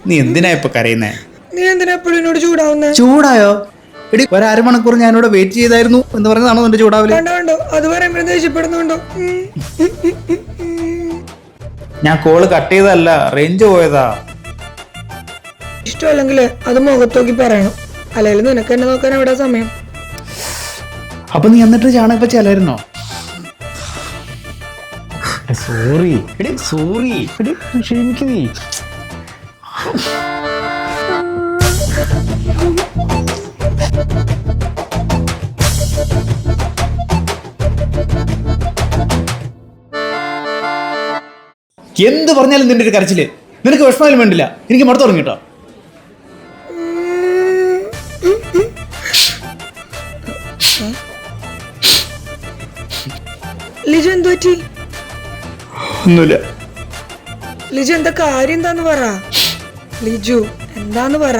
നീ എന്തിനാ ഇപ്പൊ കരയുന്നേ? നീ എന്തിനാ എപ്പോഴും എന്നോട് ചൂടാവുന്നേ? ചൂടായോ? എടി, ഒരു അരമണിക്കൂർ ഞാനിവിടെ വെയിറ്റ് ചെയ്തായിരുന്നു എന്ന് പറയുന്നതാണോ നിന്റെ ചൂടാവില്ല? കണ്ടോ, അത് പറയുമ്പോഴും ദേഷ്യപ്പെടുന്നുണ്ടോ? ഞാൻ കോള് കട്ട് ചെയ്തതല്ല, റേഞ്ച് പോയതാ. ഇഷ്ടമല്ലെങ്കിൽ അത് മുഖത്ത് നോക്കി പറയണം, അല്ലെങ്കിൽ നിനക്ക് എന്നെ നോക്കാൻ എവിടെ സമയം? അപ്പൊ നീ എന്നിട്ട് ചാണകപ്പ ചെല്ലായിരുന്നോ? സോറി എടി, സോറി എടി, ക്ഷമിക്ക് നീ. എന്ത് പറഞ്ഞാലും നിന്റെ ഒരു കരച്ചില് നിനക്ക് വിഷമായാലും വേണ്ടില്ല. എനിക്ക് മടുത്തു തുടങ്ങിട്ടോ. ലിജു എന്ത് പറ്റി? ഒന്നുമില്ല. ലിജു എന്താ കാര്യം എന്താന്ന് പറ. ലിജു എന്താന്ന് പറ.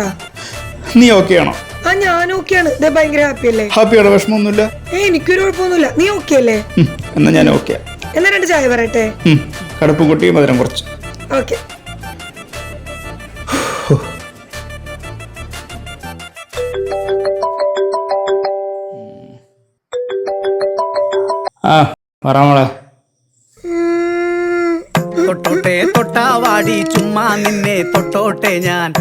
നീ ഓക്കെ ആണോ? ആ, ഞാൻ ഓക്കെയാണ്. ഇത് ഭയങ്കര ഹാപ്പി അല്ലേ? ഹാപ്പിയാണോ? വിഷമമൊന്നുമില്ല? എനിക്കൊരു കുഴപ്പമൊന്നുമില്ല. നീ ഓക്കെ അല്ലേ? എന്നാ ഞാൻ ഓക്കെ. എന്നാ 2 ചായ പറയട്ടെ? കടുപ്പും കുട്ടിയും മധുരം കുറച്ച്. ഓക്കെ. ആ, പറ മോളെ. തൊട്ടോട്ടെ തൊട്ടാവാടി ചുമ്മാ നിന്നെ തൊട്ടോട്ടെ ഞാൻ.